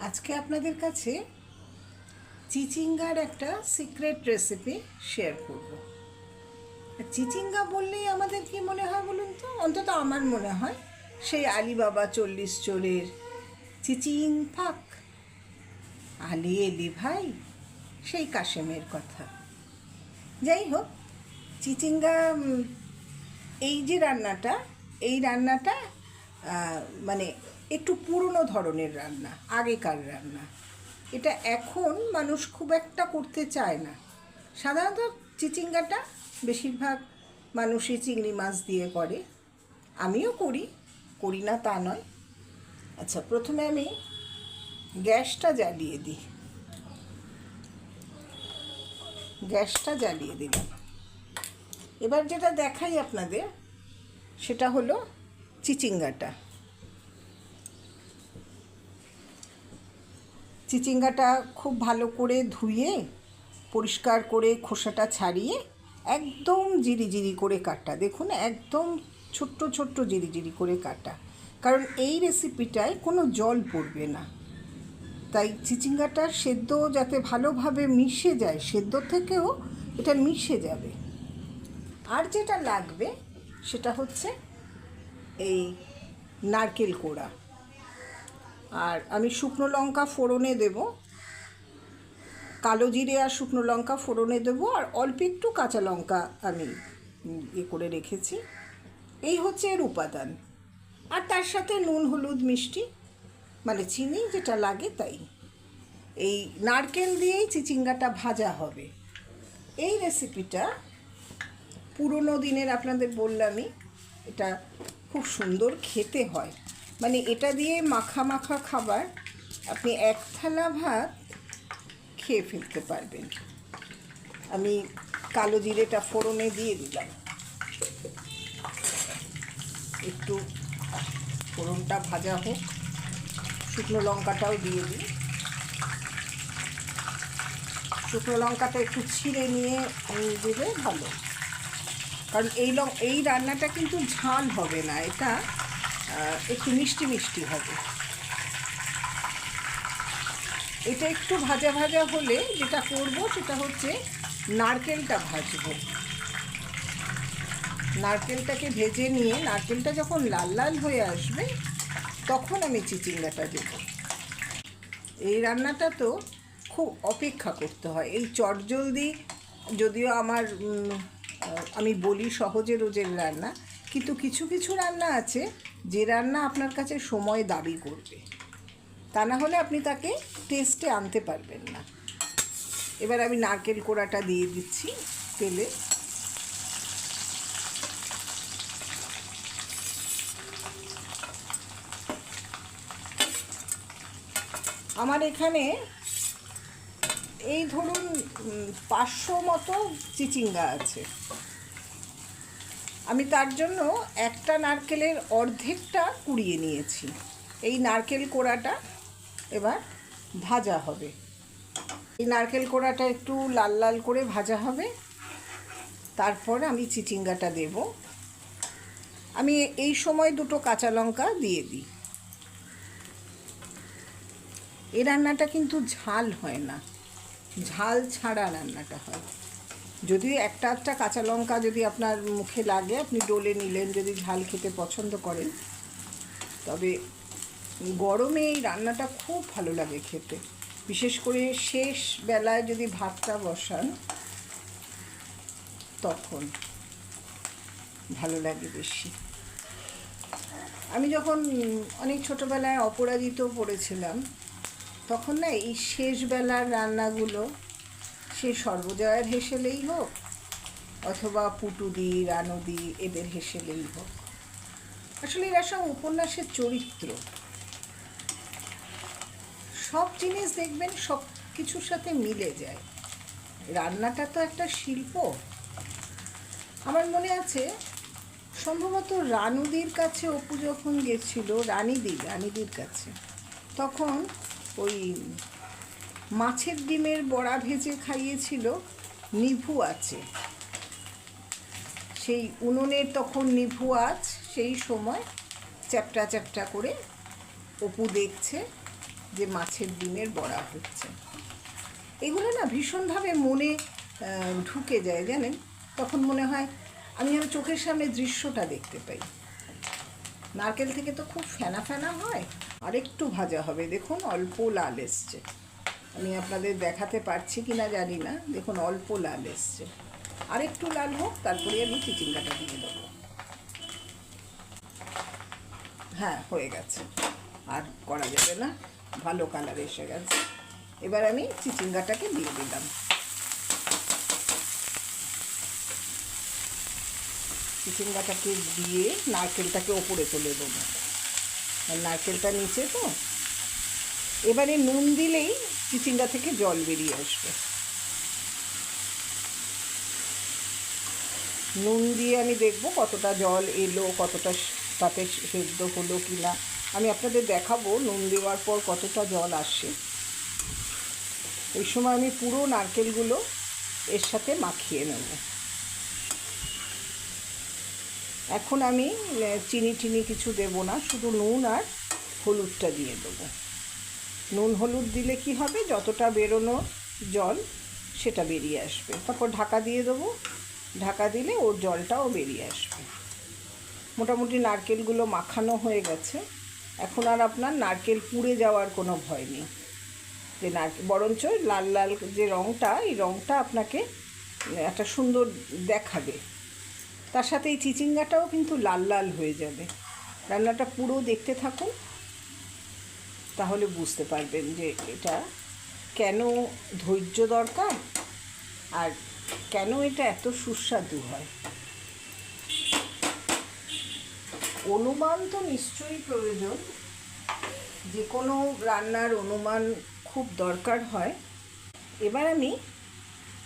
আজকে আপনাদের কাছে চিচিঙ্গার একটা সিক্রেট রেসিপি শেয়ার করব। চিচিঙ্গা বললেই আমাদের কি মনে হয় বলুন তো? অন্তত আমার মনে হয় সেই আলিবাবা 40 চোরের চিচিং ফাক, আলি এলি ভাই, সেই কাশেমের কথা। যাই হোক, চিচিঙ্গা এই যে রান্নাটা, এই রান্নাটা মানে একটু পুরনো ধরনের রান্না, আগেকার রান্না। এটা এখন মানুষ খুব একটা করতে চায় না। সাধারণত চিচিঙ্গাটা বেশিরভাগ মানুষই চিংড়ি মাছ দিয়ে করে, আমিও করি, করি না তা নয়। আচ্ছা, প্রথমে আমি গ্যাসটা জ্বালিয়ে দিই। গ্যাসটা জ্বালিয়ে দিলাম। এবার যেটা দেখাই আপনাদের সেটা হলো চিচিঙ্গাটা। চিচিঙ্গাটা খুব ভালো করে ধুয়ে পরিষ্কার করে খোসাটা ছাড়িয়ে একদম জিরি করে কাটা। দেখুন, একদম ছোট্ট ছোট্ট জিরি করে কাটা, কারণ এই রেসিপিটায় কোনো জল পড়বে না। তাই চিচিঙ্গাটা সেদ্ধ যাতে ভালোভাবে মিশে যায়, সেদ্ধ থেকেও এটা মিশে যাবে। আর যেটা লাগবে সেটা হচ্ছে এই নারকেল কোড়া। আর আমি শুকনো লঙ্কা ফোড়নে দেব, কালো জিরে আর শুকনো লঙ্কা ফোড়নে দেবো, আর অল্প একটু কাঁচা লঙ্কা আমি করে রেখেছি। এই হচ্ছে এর উপাদান। আর তার সাথে নুন, হলুদ, মিষ্টি, মানে চিনি যেটা লাগে তাই। এই নারকেল দিয়েই চিচিঙ্গাটা ভাজা হবে। এই রেসিপিটা পুরনো দিনের, আপনাদের বললামই, এটা খুব সুন্দর খেতে হয়। মানে এটা দিয়ে মাখা মাখা খাবার আপনি এক থালা ভাত খেয়ে ফেলতে পারবেন। আমি কালো জিরেটা ফোড়নে দিয়ে দিলাম, একটু ফোড়নটা ভাজা হোক। শুকনো লঙ্কাটাও দিয়ে দিই। শুকনো লঙ্কাটা একটু ছিঁড়ে নিয়ে দিলে ভালো, কারণ এই রান্নাটা কিন্তু ঝাল হবে না, এটা একটু মিষ্টি মিষ্টি হবে। এটা একটু ভাজা ভাজা হলে যেটা করব সেটা হচ্ছে নারকেলটা ভাজবো। নারকেলটাকে ভেজে নিয়ে নারকেলটা যখন লাল লাল হয়ে আসবে তখন আমি চিচিঙ্গাটা দেব। এই রান্নাটা তো খুব অপেক্ষা করতে হয়। এই চটজলদি, যদিও আমি বলি সহজে রোজের রান্না, কিন্তু কিছু কিছু রান্না আছে যে রান্না আপনার কাছে সময় দাবি করবে, তা না হলে আপনি তাকে টেস্টে আনতে পারবেন না। এবার আমি নারকেল কোড়াটা দিয়ে দিচ্ছি তেলে। আমার এখানে এই ধরুন 500 মতো চিচিঙ্গা আছে। আমি তার জন্য একটা নারকেলের অর্ধেকটা কুড়িয়ে নিয়েছি। এই নারকেল কোড়াটা এবার ভাজা হবে। এই নারকেল কোড়াটা একটু লাল লাল করে ভাজা হবে, তারপর আমি চিচিঙ্গাটা দেব। আমি এই সময় দুটো কাঁচা লঙ্কা দিয়ে দিই। এই রান্নাটা কিন্তু ঝাল হয় না, ঝাল ছাড়া রান্নাটা হয়। যদিও একটা একটা কাঁচা লঙ্কা যদি আপনার মুখে লাগে আপনি ডলে নিলেন, যদি ঝাল খেতে পছন্দ করেন। তবে গরমে এই রান্নাটা খুব ভালো লাগে খেতে, বিশেষ করে শেষ বেলায় যদি ভাতটা বসান তখন ভালো লাগে বেশি। আমি যখন অনেক ছোটোবেলায় অপরাজিত পড়েছিলাম তখন না এই শেষ বেলার রান্নাগুলো, সে সর্বজয়ার হেসেলেই হোক অথবা পুটুদি, রানুদি, এদের হেসেলেই হোক, আসলে এরা সব উপন্যাসের চরিত্র। সব জিনিস দেখবেন সব কিছুর সাথে মিলে যায়। রান্নাটা তো একটা শিল্প। আমার মনে আছে সম্ভবত রানুদির কাছে অপু যখন গেছিল, রানীদির কাছে, তখন ওই মাছের ডিমের বড়া ভেজে খাইয়েছিল। নিভু আছে, সেই উনুনের তখন নিভু আঁচ, সেই সময় চ্যাপটা চ্যাপটা করে অপু দেখছে যে মাছের ডিমের বড়া হচ্ছে। এগুলো না ভীষণভাবে মনে ঢুকে যায় জানেন, তখন মনে হয় আমি যেন চোখের সামনে দৃশ্যটা দেখতে পাই। নারকেল থেকে তো খুব ফেনা ফেনা হয়, আর একটু ভাজা হবে। দেখুন অল্প লাল এসছে, আমি আপনাদের দেখাতে পারছি কি না জানি না, দেখুন অল্প লাল এসছে। আর একটু লাল হোক, তারপরে আমি চিচিঙ্গাটা দিয়ে দেবো। হ্যাঁ, হয়ে গেছে, আর করা যাবে না, ভালো কালার এসে গেছে। এবার আমি চিচিঙ্গাটাকে দিয়ে দিলাম। চিচিঙ্গাটাকে দিয়ে নারকেলটাকে ওপরে তুলে দেবো, আর নারকেলটা নিচে তো। এবারে নুন দিলেই চিচিঙ্গা থেকে জল বেরিয়ে আসবে। নুন দিয়ে আমি দেখব কতটা জল এলো, কতটা তাতে সেদ্ধ হলো কি না। আমি আপনাদের দেখাবো নুন দেওয়ার পর কতটা জল আসে। এই সময় আমি পুরো নারকেলগুলো এর সাথে মাখিয়ে নেব। এখন আমি চিনি কিছু দেব না, শুধু নুন আর হলুদটা দিয়ে দেবো। নুন হলুদ দিলে কি হবে, যতটা বেরোনো জল সেটা বেরিয়ে আসবে। তারপর ঢাকা দিয়ে দেবো, ঢাকা দিলে ওর জলটাও বেরিয়ে আসবে। মোটামুটি নারকেলগুলো মাখানো হয়ে গেছে। এখন আর আপনার নারকেল পুড়ে যাওয়ার কোনো ভয় নেই। যে নারকেল বরঞ্চ লাল লাল যে রঙটা, এই রঙটা আপনাকে একটা সুন্দর দেখাবে। তার সাথে এই চিচিঙ্গাটাও কিন্তু লাল লাল হয়ে যাবে। রান্নাটা পুরো দেখতে থাকুন, তাহলে বুঝতে পারবেন যে এটা কেন ধৈর্য দরকার আর কেন এটা এত সুস্বাদু হয়। অনুমান তো নিশ্চয়ই প্রয়োজন, যে কোনো রান্নার অনুমান খুব দরকার হয়। এবার আমি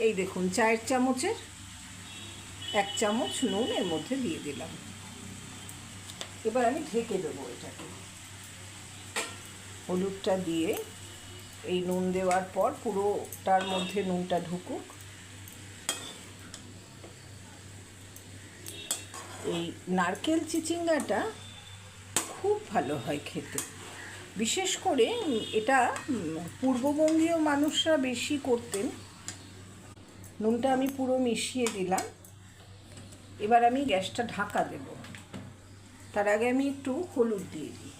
এই দেখুন 4 চামচের 1 চামচ নুন এর মধ্যে দিয়ে দিলাম। এবার আমি ঢেকে দেবো এটাকে। হলুদটা দিয়ে এই নুন দেওয়ার পর পুরোটার মধ্যে নুনটা ঢুকুক। এই নারকেল চিচিঙ্গাটা খুব ভালো হয় খেতে। বিশেষ করে এটা পূর্ববঙ্গীয় মানুষরা বেশি করতেন। নুনটা আমি পুরো মিশিয়ে দিলাম। এবার আমি গ্যাসটা ঢাকা দেব। তার আগে আমি একটু হলুদ দিয়ে দিই।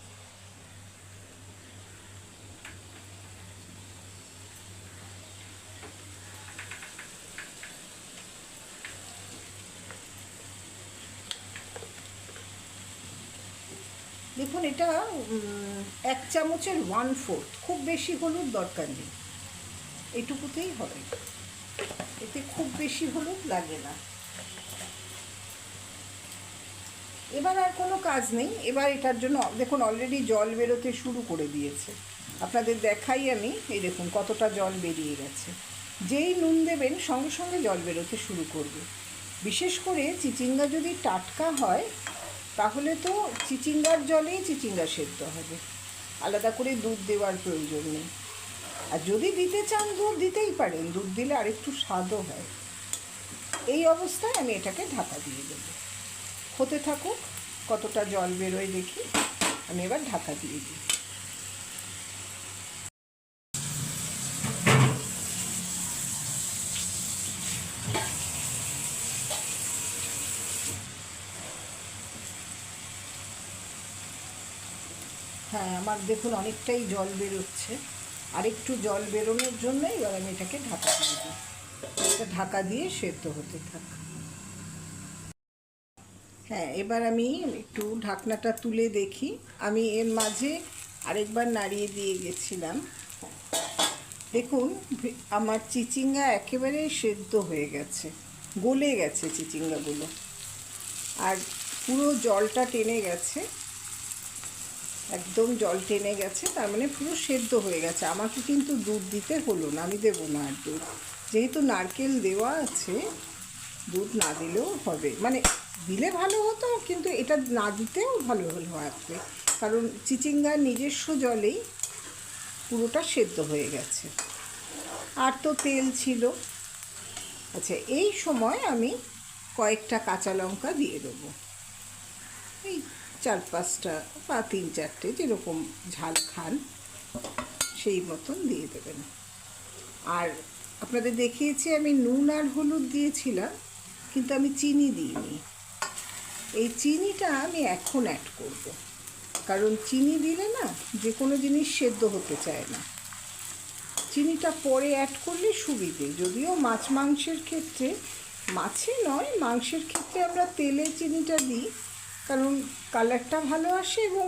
দেখুন এটা 1 চামচের 1/4, খুব বেশি হলুদ দরকার নেই, এইটুকুতেই হবে। এতে খুব বেশি হলুদ লাগে না। এবার আর কোনো কাজ নেই। এবার এটার জন্য দেখুন অলরেডি জল বেরোতে শুরু করে দিয়েছে। আপনাদের দেখাই আমি, এই দেখুন কতটা জল বেরিয়ে গেছে। যেই নুন দেবেন সঙ্গে সঙ্গে জল বেরোতে শুরু করবে। বিশেষ করে চিচিঙ্গা যদি টাটকা হয় তাহলে তো চিচিঙ্গার জলেই চিচিঙ্গা সেদ্ধ হবে, আলাদা করে দুধ দেওয়ার প্রয়োজন নেই। আর যদি দিতে চান দুধ দিতেই পারেন, দুধ দিলে আরেকটু স্বাদও হয়। এই অবস্থায় আমি এটাকে ঢাকা দিয়ে দেবো। হতে থাকুক, কতটা জল বেরোয় দেখি। আমি এবার ঢাকা দিয়ে দিই। হ্যাঁ, আমার দেখুন অনেকটাই জল বেরোচ্ছে। আরেকটু জল বেরোনোর জন্য এবার আমি এটাকে ঢাকা দিয়ে দিই। এটা ঢাকা দিয়ে সেদ্ধ হতে থাক। হ্যাঁ, এবার আমি একটু ঢাকনাটা তুলে দেখি। আমি এর মাঝে আরেকবার নাড়িয়ে দিয়ে গেছিলাম। দেখুন আমার চিচিঙ্গা একেবারে সেদ্ধ হয়ে গেছে, গলে গেছে চিচিঙ্গাগুলো, আর পুরো জলটা টেনে গেছে, একদম জল টেনে গেছে। তার মানে পুরো সেদ্ধ হয়ে গেছে। আমাকে কিন্তু দুধ দিতে হলো না, আমি দেবো না আর দুধ। যেহেতু নারকেল দেওয়া আছে, দুধ না দিলেও হবে, মানে দিলে ভালো হতো, কিন্তু এটা না দিতেও ভালো হবে, কারণ চিচিঙ্গার নিজস্ব জলেই পুরোটা সেদ্ধ হয়ে গেছে। আর তো তেল ছিল। আচ্ছা, এই সময় আমি কয়েকটা কাঁচা লঙ্কা দিয়ে দেবো, এই 4-5টা বা 3-4টে, যেরকম ঝাল খান। সেই মতন দিয়ে দেবেন। আর আপনাদের দেখিয়েছি আমি নুন আর হলুদ দিয়েছিলাম, কিন্তু আমি চিনি দিইনি। এই চিনিটা আমি এখন অ্যাড করব, কারণ চিনি দিলে না যে কোনো জিনিস সেদ্ধ হতে চায় না। চিনিটা পরে অ্যাড করলে সুবিধে। যদিও মাছ মাংসের ক্ষেত্রে, মাছে নয় মাংসের ক্ষেত্রে আমরা তেলে চিনিটা দিই, কারণ কালারটা ভালো আসে এবং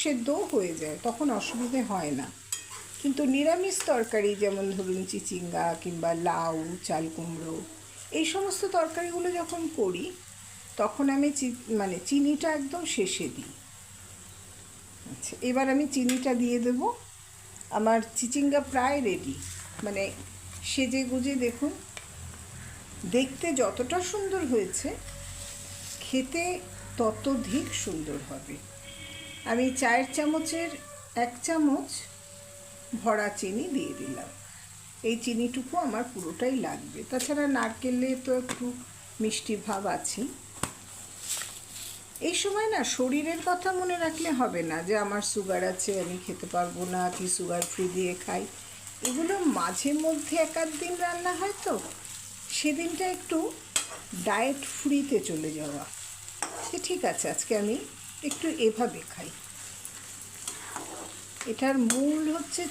সেদ্ধও হয়ে যায়, তখন অসুবিধে হয় না। কিন্তু নিরামিষ তরকারি যেমন ধরুন চিচিঙ্গা কিংবা লাউ, চাল কুমড়ো, এই সমস্ত তরকারিগুলো যখন করি তখন আমি চিনিটা একদম শেষে দিই। আচ্ছা, এবার আমি চিনিটা দিয়ে দেব। আমার চিচিঙ্গা প্রায় রেডি, মানে সেজে গুজে দেখুন, দেখতে যতটা সুন্দর হয়েছে খেতে ততোধিক সুন্দর হবে। আমি চায়ের চামচের 1 চামচ ভরা চিনি দিয়ে দিলাম। এই চিনিটুকু আমার পুরোটাই লাগবে, তাছাড়া নারকেলে তো একটু মিষ্টি ভাব আছে। এই সময় না শরীরের কথা মনে রাখলে হবে না যে আমার সুগার আছে আমি খেতে পারবো না, কি সুগার ফ্রি দিয়ে খাই। এগুলো মাঝে মধ্যে 1-8 দিন রান্না হয়, তো সেদিনটা একটু ডায়েট ফ্রিতে চলে যাওয়া, সে ঠিক আছে আজকে আমি একটু এভাবে খাই। এটার মূল হচ্ছে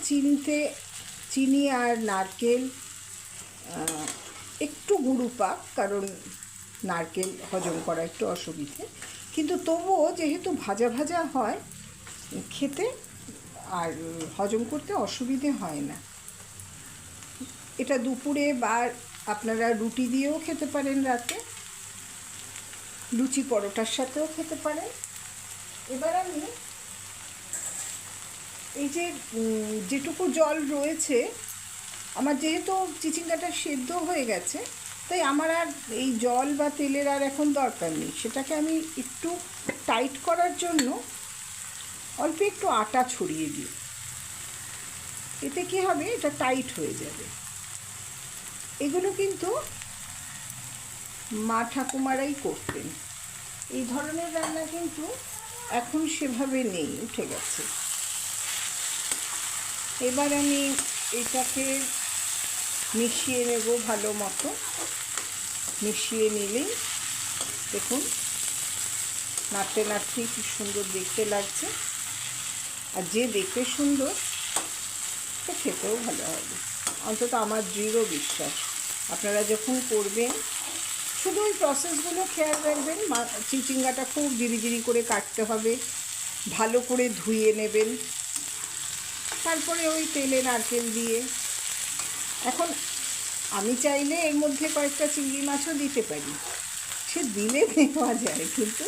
চিনি আর নারকেল, একটু গুঁড়ো পাক, কারণ নারকেল হজম করা একটু অসুবিধে, কিন্তু তবুও যেহেতু ভাজা ভাজা হয় খেতে আর হজম করতে অসুবিধে হয় না। এটা দুপুরে বা আপনারা রুটি দিয়েও খেতে পারেন, রাতে লুচি পরোটার সাথেও খেতে পারেন। এবার আমি এই যেটুকু জল রয়েছে, আমার যেহেতু চিচিঙ্গাটা সেদ্ধ হয়ে গেছে, তাই আমার আর এই জল বা তেলের আর এখন দরকার নেই। সেটাকে আমি একটু টাইট করার জন্য অল্প একটু আটা ছড়িয়ে দিই। এতে কি হবে, এটা টাইট হয়ে যাবে। এগুলো কিন্তু মা ঠাকুমারাই করতেন। এই ধরনের রান্না কিন্তু এখন সেভাবে নেই, উঠে গেছে। এবার আমি এটাকে মিশিয়ে নেব ভালো মতো। মিশিয়ে নিলেই দেখুন নাড়তে নাড়তেই খুব সুন্দর দেখতে লাগছে, আর যে দেখতে সুন্দর তো খেতেও ভালো হবে, অন্তত আমার দৃঢ় বিশ্বাস। আপনারা যখন করবেন শুধু ওই প্রসেসগুলো খেয়াল রাখবেন। চিচিঙ্গাটা খুব জিরি করে কাটতে হবে, ভালো করে ধুয়ে নেবেন, তারপরে ওই তেলে নারকেল দিয়ে। এখন আমি চাইলে এর মধ্যে কয়েকটা চিংড়ি মাছও দিতে পারি, সে দিলে নেওয়া যায়, কিন্তু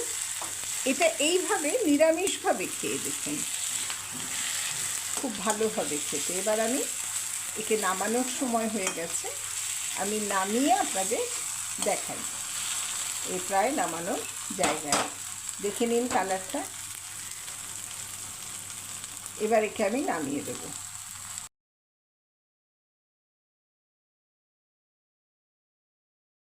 এটা এইভাবে নিরামিষভাবে খেয়ে দেখুন, খুব ভালো হবে খেতে। এবার আমি একে নামানোর সময় হয়ে গেছে, আমি নামিয়ে আপনাদের দেখাই। এই প্রায় নামানোর জায়গায়, দেখে নিন কালারটা। এবার একে আমি নামিয়ে দেবো।